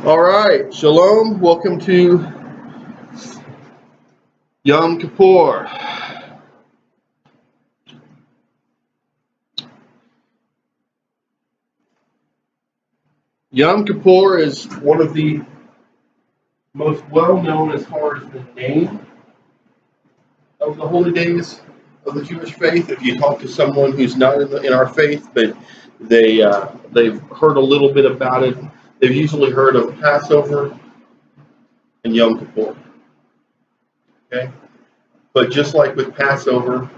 All right, Shalom. Welcome to Yom Kippur. Yom Kippur is one of the most well-known as far as the name of the holy days of the Jewish faith. If you talk to someone who's not in our faith, but they've heard a little bit about it, they've usually heard of Passover and Yom Kippur. Okay, but just like with Passover,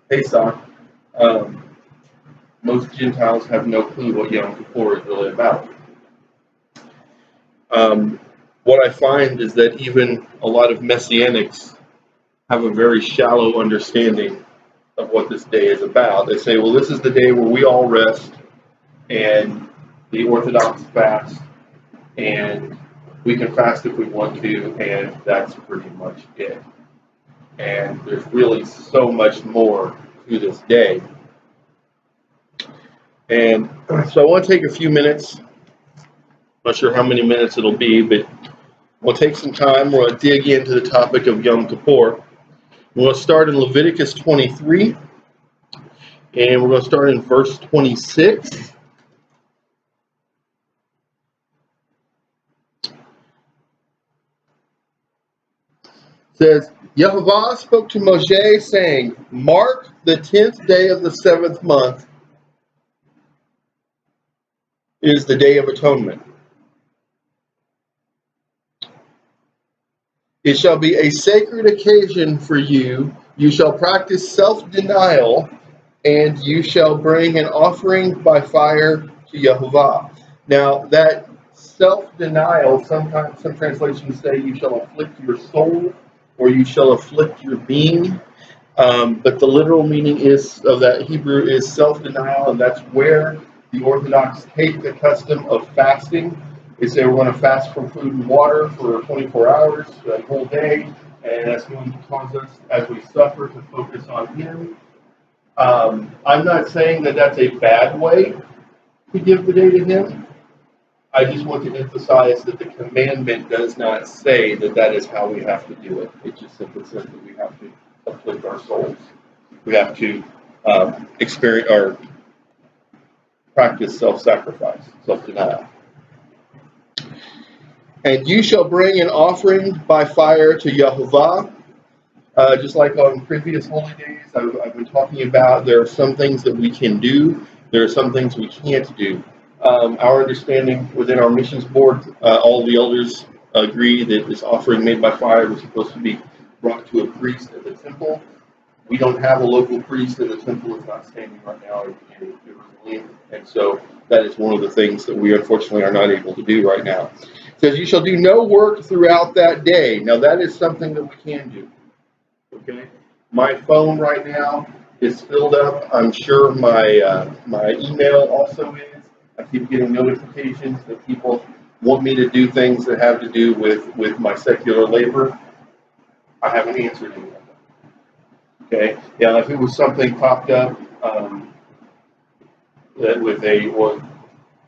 Pesach, most Gentiles have no clue what Yom Kippur is really about. What I find is that even a lot of Messianics have a very shallow understanding of what this day is about. They say, well, this is the day where we all rest and the Orthodox fast, and we can fast if we want to, and that's pretty much it. And there's really so much more to this day. And so I want to take a few minutes. Not sure how many minutes it'll be, but we'll take some time. We're going to dig into the topic of Yom Kippur. We're going to start in Leviticus 23, and we're going to start in verse 26. It says, Yehovah spoke to Moshe, saying, mark the 10th day of the 7th month is the Day of Atonement. It shall be a sacred occasion for you. You shall practice self-denial, and you shall bring an offering by fire to Yehovah. Now, that self-denial, sometimes some translations say you shall afflict your soul, or you shall afflict your being. But the literal meaning of that Hebrew is self-denial, and that's where the Orthodox take the custom of fasting. They say we're going to fast from food and water for 24 hours, a whole day, and that's going to cause us, as we suffer, to focus on Him. I'm not saying that that's a bad way to give the day to Him. I just want to emphasize that the commandment does not say that that is how we have to do it. It just simply says that we have to afflict our souls. We have to experience or practice self-sacrifice, self-denial. And you shall bring an offering by fire to Yehovah. Just like on previous holy days, I've been talking about, there are some things that we can do. There are some things we can't do. Our understanding within our missions board, all the elders agree that this offering made by fire was supposed to be brought to a priest at the temple. We don't have a local priest, and the temple is not standing right now in Jerusalem. And so that is one of the things that we unfortunately are not able to do right now. It says, you shall do no work throughout that day. Now that is something that we can do. Okay? My phone right now is filled up. I'm sure my email also is. I keep getting notifications that people want me to do things that have to do with my secular labor. I haven't answered any of them. Okay? Yeah, if it was something popped up that with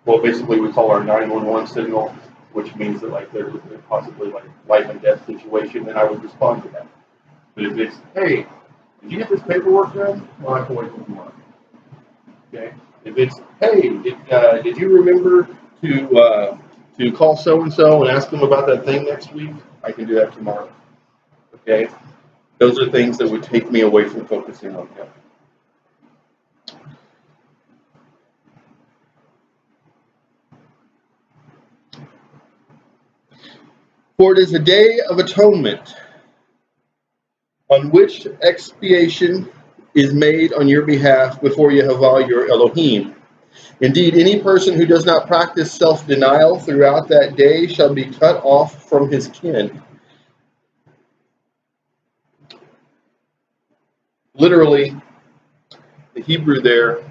well, basically we call our 911 signal, which means that like there's possibly like life and death situation, then I would respond to that. But if it's, hey, did you get this paperwork done? Well, I can wait for tomorrow. Okay. If it's, hey, did you remember to call so and so and ask them about that thing next week? I can do that tomorrow. Okay. Those are things that would take me away from focusing on Him. For it is a day of atonement, on which expiation is made on your behalf before Yehovah your Elohim. Indeed, any person who does not practice self-denial throughout that day shall be cut off from his kin. Literally, the Hebrew there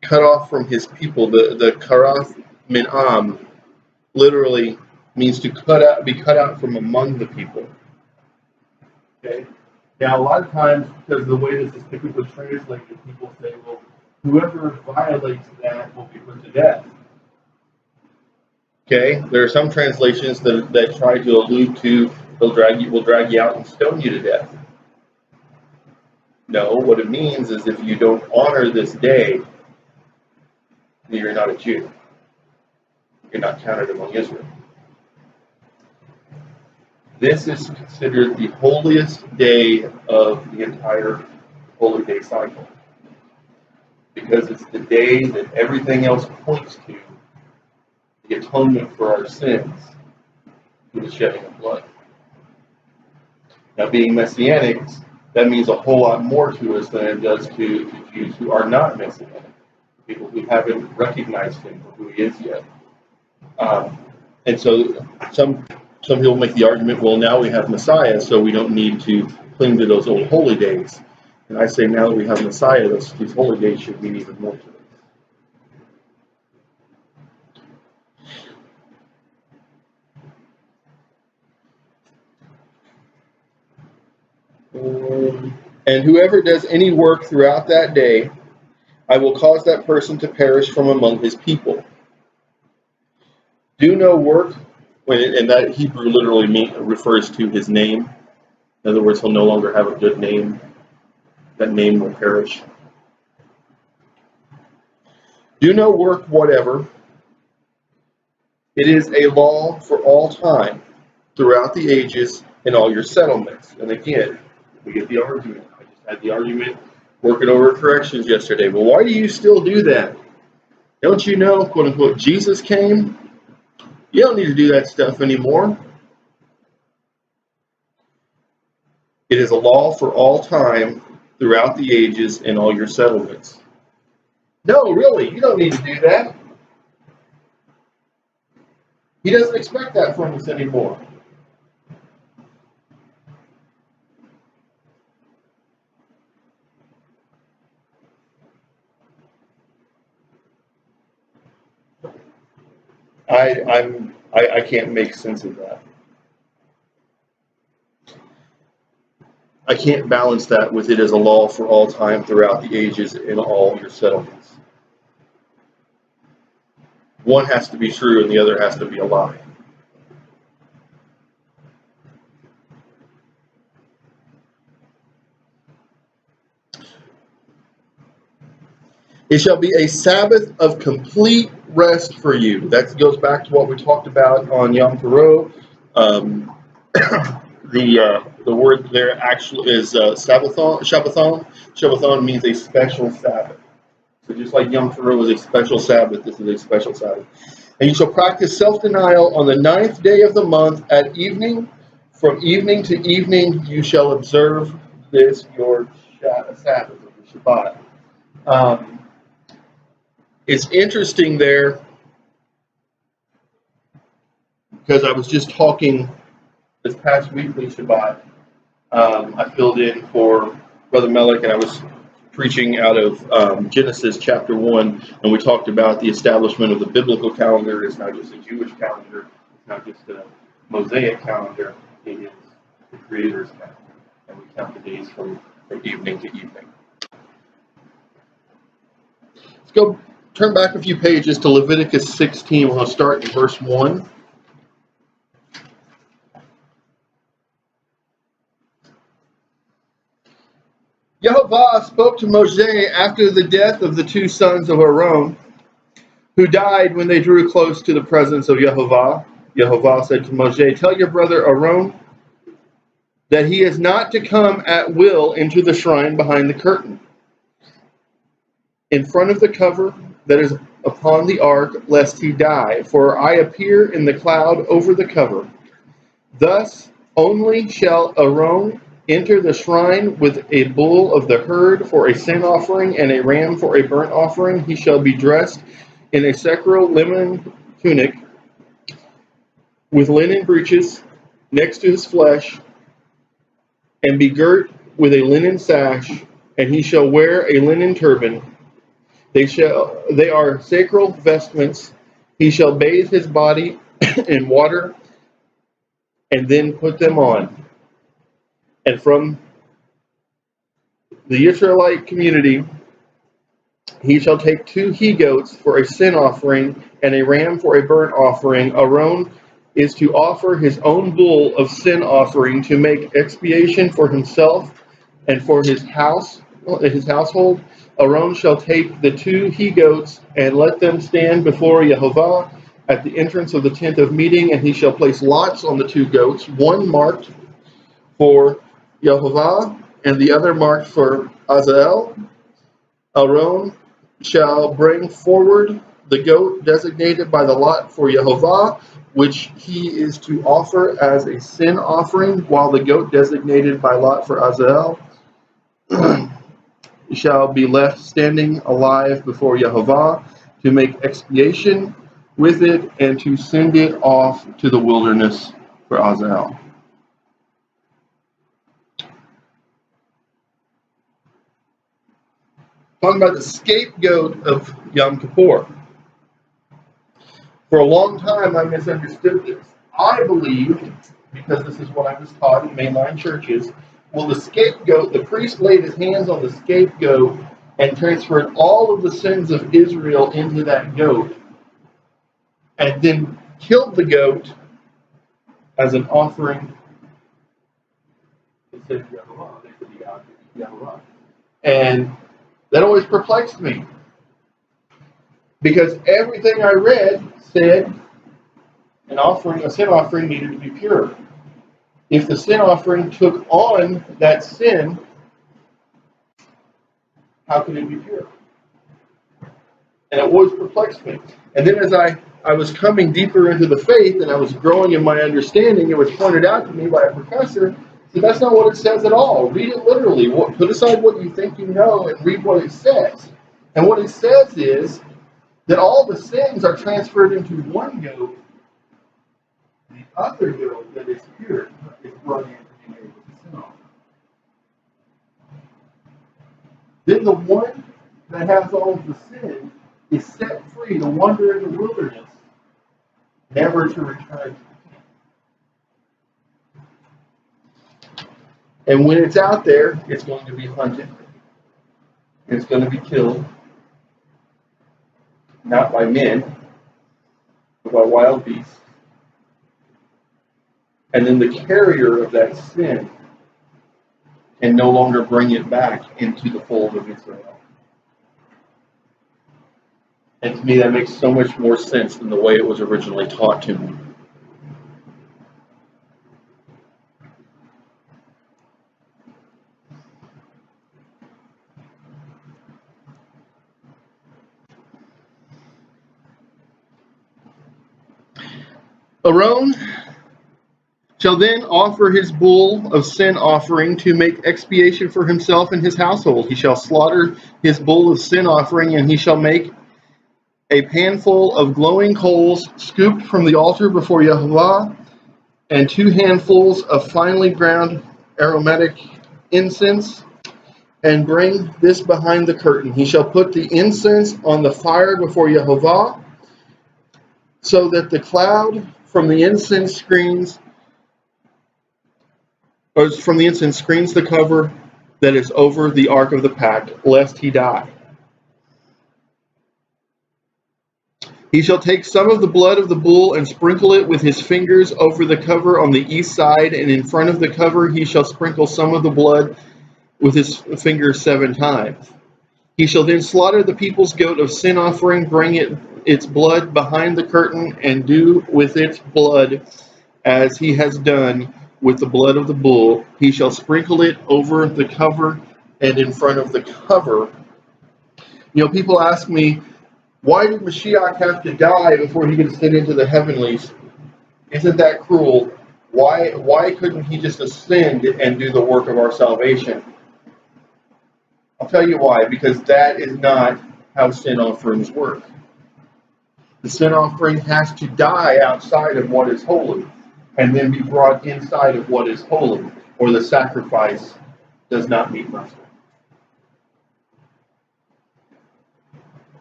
cut off from his people. The karath min'am literally means to be cut out from among the people. Okay. Now, a lot of times, because of the way this is typically translated, people say, well, whoever violates that will be put to death. Okay, there are some translations that try to allude to will drag you out and stone you to death. No, what it means is if you don't honor this day, then you're not a Jew. You're not counted among Israel. This is considered the holiest day of the entire holy day cycle, because it's the day that everything else points to, the atonement for our sins through the shedding of blood. Now, being Messianic, that means a whole lot more to us than it does to Jews who are not Messianic, people who haven't recognized him for who he is yet. And so some people make the argument, well, now we have Messiah, so we don't need to cling to those old holy days. And I say now that we have Messiah, these holy days should mean even more to us. And whoever does any work throughout that day, I will cause that person to perish from among his people. Do no work, and that Hebrew literally refers to his name. In other words, he'll no longer have a good name. That name will perish. Do no work whatever. It is a law for all time, throughout the ages, in all your settlements. And again, we get the argument. I just had the argument working over corrections yesterday. Well, why do you still do that? Don't you know, quote unquote, Jesus came? You don't need to do that stuff anymore. It is a law for all time, throughout the ages, in all your settlements. No, really, you don't need to do that. He doesn't expect that from us anymore. I can't make sense of that. I can't balance that with it as a law for all time, throughout the ages, in all your settlements. One has to be true and the other has to be a lie. It shall be a Sabbath of complete rest for you. That goes back to what we talked about on Yom Kippur. The word there actually is Shabbathon. Shabbathon means a special Sabbath. So just like Yom Kippur was a special Sabbath, this is a special Sabbath. And you shall practice self-denial on the 9th day of the month at evening. From evening to evening you shall observe this your Sabbath, or the Shabbat. It's interesting there because I was just talking this past weekly Shabbat. I filled in for Brother Melech, and I was preaching out of Genesis chapter 1, and we talked about the establishment of the biblical calendar. It's not just a Jewish calendar. It's not just a Mosaic calendar. It is the Creator's calendar, and we count the days from evening to evening. Let's go. Turn back a few pages to Leviticus 16. We're going to start in verse 1. Yehovah spoke to Moshe after the death of the two sons of Aaron, who died when they drew close to the presence of Yehovah. Yehovah said to Moshe, tell your brother Aaron that he is not to come at will into the shrine behind the curtain, in front of the cover that is upon the ark, lest he die. For I appear in the cloud over the cover. Thus only shall Aaron enter the shrine with a bull of the herd for a sin offering and a ram for a burnt offering. He shall be dressed in a sacral linen tunic with linen breeches next to his flesh, and be girt with a linen sash, and he shall wear a linen turban. They are sacral vestments. He shall bathe his body in water and then put them on. And from the Israelite community, He shall take 2 he-goats for a sin offering and a ram for a burnt offering. Aaron is to offer his own bull of sin offering to make expiation for himself and for his household. Aaron shall take the 2 he-goats and let them stand before Yehovah at the entrance of the tent of meeting, and he shall place lots on the 2 goats, one marked for Yehovah and the other marked for Azazel. Aaron shall bring forward the goat designated by the lot for Yehovah, which he is to offer as a sin offering, while the goat designated by lot for Azazel shall be left standing alive before Yehovah to make expiation with it and to send it off to the wilderness for Azazel. Talking about the scapegoat of Yom Kippur. For a long time, I misunderstood this. I believed, because this is what I was taught in mainline churches, well, the scapegoat, the priest laid his hands on the scapegoat and transferred all of the sins of Israel into that goat, and then killed the goat as an offering. It said Yahuwah. And that always perplexed me, because everything I read said a sin offering needed to be pure. If the sin offering took on that sin, how could it be pure? And it always perplexed me. And then as I was coming deeper into the faith and I was growing in my understanding, it was pointed out to me by a professor that that's not what it says at all. Read it literally. Put aside what you think you know and read what it says. And what it says is that all the sins are transferred into one goat. The other goat that is pure is brought in to be made with the sin offering. Then the one that has all of the sin is set free to wander in the wilderness, never to return to the camp. And when it's out there, it's going to be hunted. It's going to be killed. Not by men, but by wild beasts. And then the carrier of that sin can no longer bring it back into the fold of Israel. And to me, that makes so much more sense than the way it was originally taught to me. Aaron shall then offer his bull of sin offering to make expiation for himself and his household. He shall slaughter his bull of sin offering, and he shall make a panful of glowing coals scooped from the altar before Yehovah, and 2 handfuls of finely ground aromatic incense, and bring this behind the curtain. He shall put the incense on the fire before Yehovah, so that the cloud from the incense screens the cover that is over the ark of the pact, lest he die. He shall take some of the blood of the bull and sprinkle it with his fingers over the cover on the east side, and in front of the cover he shall sprinkle some of the blood with his fingers 7 times. He shall then slaughter the people's goat of sin offering, bring its blood behind the curtain, and do with its blood as he has done with the blood of the bull. He shall sprinkle it over the cover and in front of the cover. You know, people ask me, why did Mashiach have to die before he could ascend into the heavenlies? Isn't that cruel? Why couldn't he just ascend and do the work of our salvation? I'll tell you why. Because that is not how sin offerings work. The sin offering has to die outside of what is holy and then be brought inside of what is holy, or the sacrifice does not meet muster.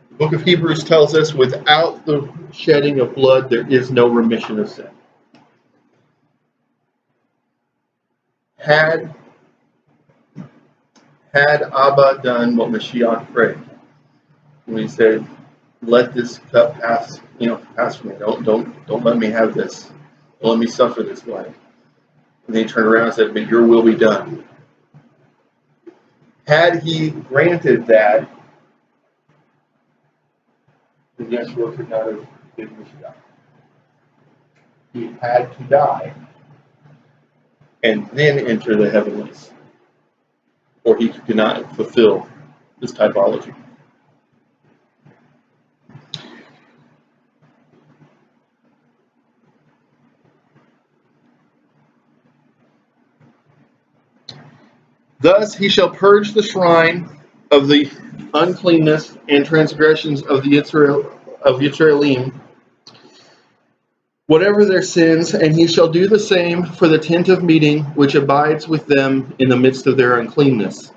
The book of Hebrews tells us without the shedding of blood, there is no remission of sin. Had Abba done what Mashiach prayed, when he said, "Let this cup pass, pass from me. Don't let me have this. Don't let me suffer this way." And then he turned around and said, "But your will be done." Had he granted that, then Yeshua could not have been Mashiach. He had to die and then enter the heavenlies, or he could not fulfill this typology. Thus he shall purge the shrine of the uncleanness and transgressions of the Yisraelim, whatever their sins, and he shall do the same for the tent of meeting, which abides with them in the midst of their uncleanness.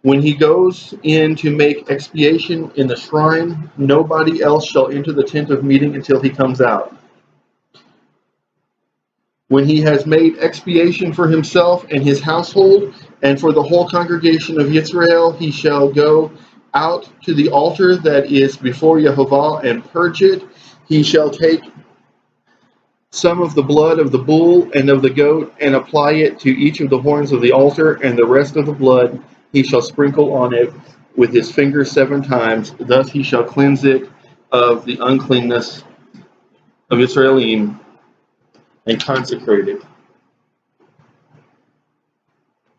When he goes in to make expiation in the shrine, nobody else shall enter the tent of meeting until he comes out. When he has made expiation for himself and his household, and for the whole congregation of Israel, he shall go out to the altar that is before Yehovah and purge it. He shall take some of the blood of the bull and of the goat and apply it to each of the horns of the altar, and the rest of the blood he shall sprinkle on it with his finger 7 times. Thus he shall cleanse it of the uncleanness of Israelim and consecrate it.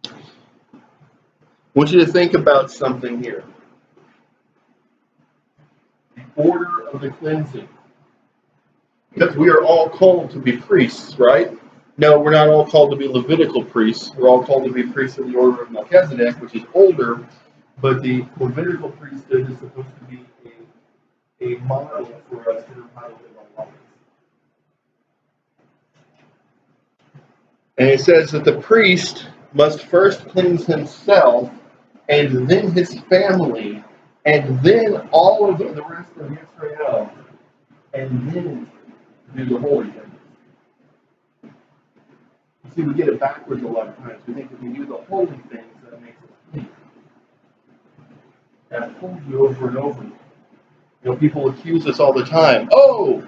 I want you to think about something here. The order of the cleansing. Because we are all called to be priests, right? No, we're not all called to be Levitical priests. We're all called to be priests of the order of Melchizedek, which is older, but the Levitical priesthood is supposed to be a model for us to know how to live our lives. And it says that the priest must first cleanse himself, and then his family, and then all of the rest of Israel, and then do the holy things. You see, we get it backwards a lot of times. We think if we do the holy things, that makes us clean. And I've told you over and over. People accuse us all the time. Oh,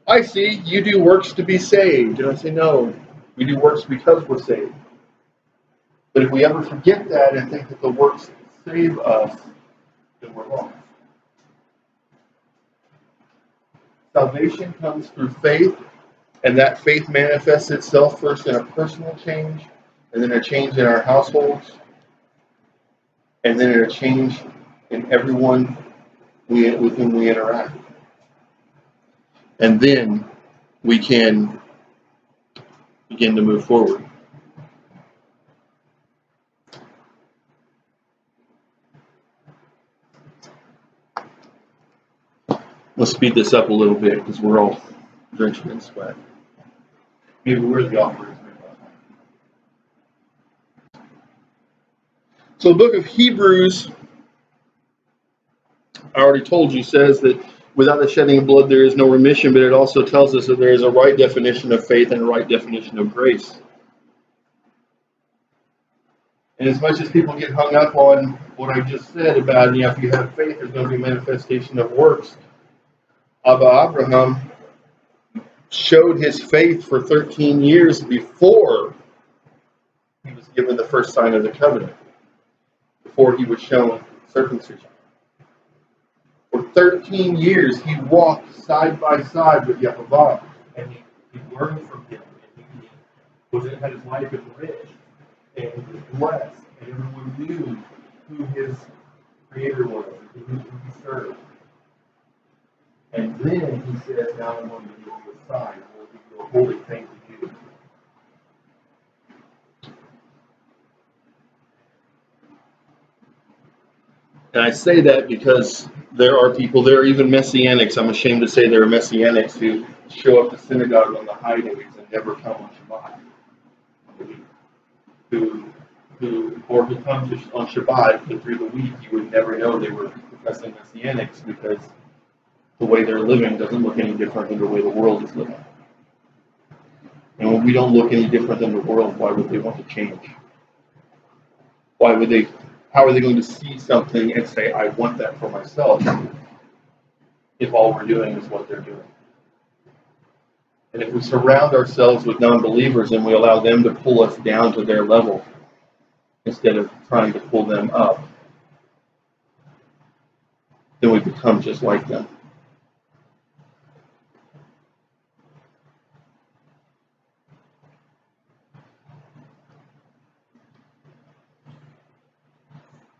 I see, you do works to be saved. And I say, no, we do works because we're saved. But if we ever forget that and think that the works save us, then we're lost. Salvation comes through faith, and that faith manifests itself first in a personal change, and then a change in our households, and then a change in everyone with whom we interact. And then we can begin to move forward. Let's speed this up a little bit because we're all drenched in sweat. Maybe we're the offerers. So the book of Hebrews, I already told you, says that without the shedding of blood there is no remission, but it also tells us that there is a right definition of faith and a right definition of grace. And as much as people get hung up on what I just said about, if you have faith, there's going to be manifestation of works. Abba Abraham showed his faith for 13 years before he was given the first sign of the covenant, before he was shown circumcision. For 13 years, he walked side by side with Yehovah, and he learned from him, and he had his life enriched, and he was blessed, and everyone knew who his creator was, and who he served. And then he says, now I'm going to give you a sign. I'm going to give you a holy thing to do. And I say that because there are even Messianics, I'm ashamed to say there are Messianics who show up to synagogue on the high days and never come on Shabbat. Who come on Shabbat, but through the week you would never know they were professing Messianics because the way they're living doesn't look any different than the way the world is living. And when we don't look any different than the world, why would they want to change? How are they going to see something and say, I want that for myself? if all we're doing is what they're doing. And if we surround ourselves with non-believers and we allow them to pull us down to their level instead of trying to pull them up, then we become just like them.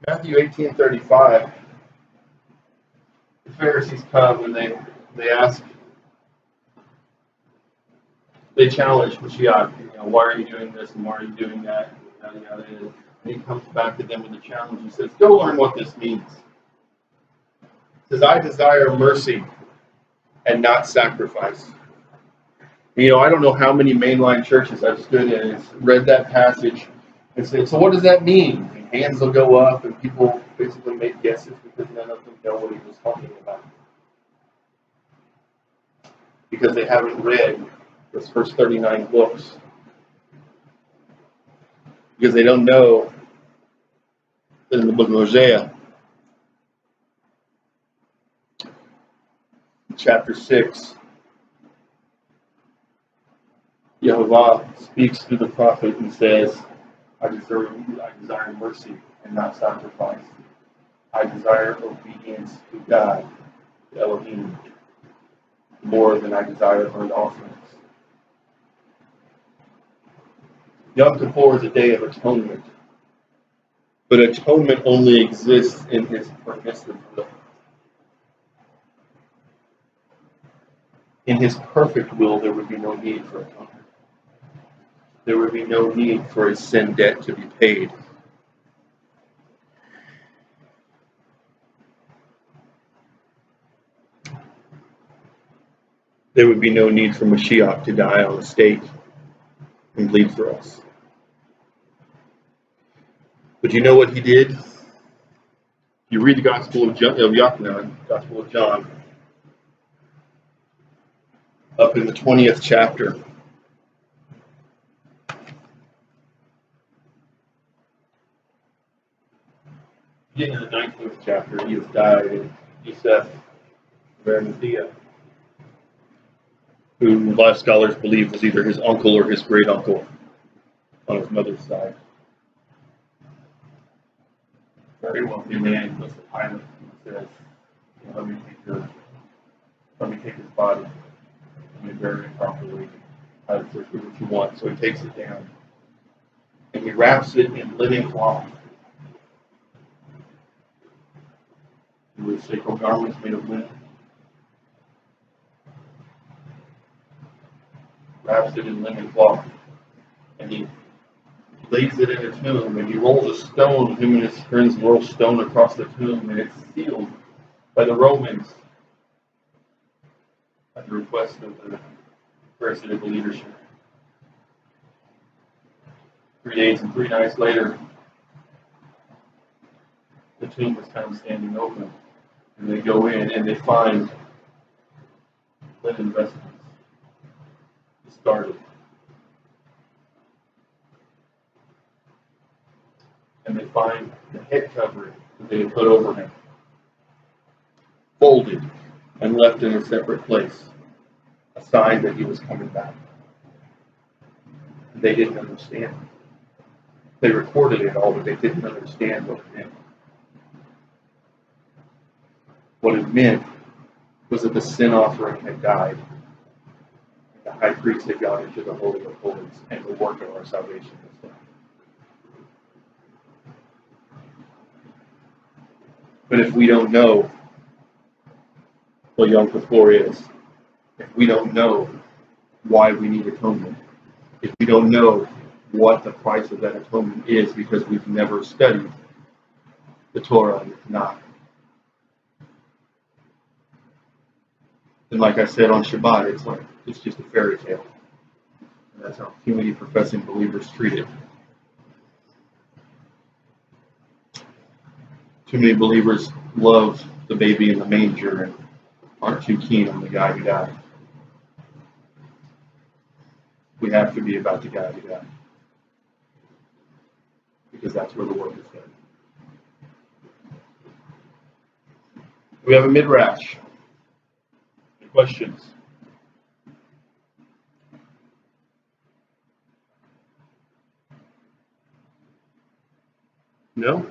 Matthew 18:35, the Pharisees come and they challenge Mashiach, why are you doing this and why are you doing that? Yada, yada. And he comes back to them with a challenge. He says, go learn what this means. He says, I desire mercy and not sacrifice. I don't know how many mainline churches I've stood in and read that passage and said, so what does that mean? And hands will go up and people basically make guesses because none of them know what he was talking about. Because they haven't read those first 39 books. Because they don't know that in the book of Hosea, chapter 6, Yehovah speaks through the prophet and says, I desire mercy and not sacrifice. I desire obedience to God, to Elohim, more than I desire burnt offerings. Yom Kippur is a day of atonement, but atonement only exists in his permissive will. In his perfect will, there would be no need for atonement. There would be no need for a sin debt to be paid. There would be no need for Mashiach to die on the stake and bleed for us. But you know what he did? You read the Gospel of John, up in the 20th chapter. Beginning in the 19th chapter, he has died, and Yosef of Arimathea, who a lot of scholars believe was either his uncle or his great uncle on his mother's side. Very wealthy man, goes to Pilate and says, let me take his body, let me bury it properly. Pilate says, do what you want. So he takes it down and he wraps it in linen cloth. With sacred garments made of linen. Wraps it in linen cloth. And he lays it in a tomb. And he rolls a stone. Him and his friends roll stone across the tomb. And it's sealed by the Romans at the request of the Pharisaical leadership. 3 days and 3 nights later, the tomb was kind of standing open. And they go in and they find linen vestments discarded. And they find the head covering that they had put over him, folded and left in a separate place, a sign that he was coming back. They didn't understand. They recorded it all, but they didn't understand what it meant. What it meant was that the sin offering had died. The high priest had gone into the Holy of Holies, and the work of our salvation was done. But if we don't know what Yom Kippur is, if we don't know why we need atonement, if we don't know what the price of that atonement is because we've never studied the Torah and the Tanakh, and like I said on Shabbat, it's just a fairy tale. And that's how humanity professing believers treat it. Too many believers love the baby in the manger and aren't too keen on the guy who died. We have to be about the guy who died. Because that's where the work is done. We have a midrash questions? No?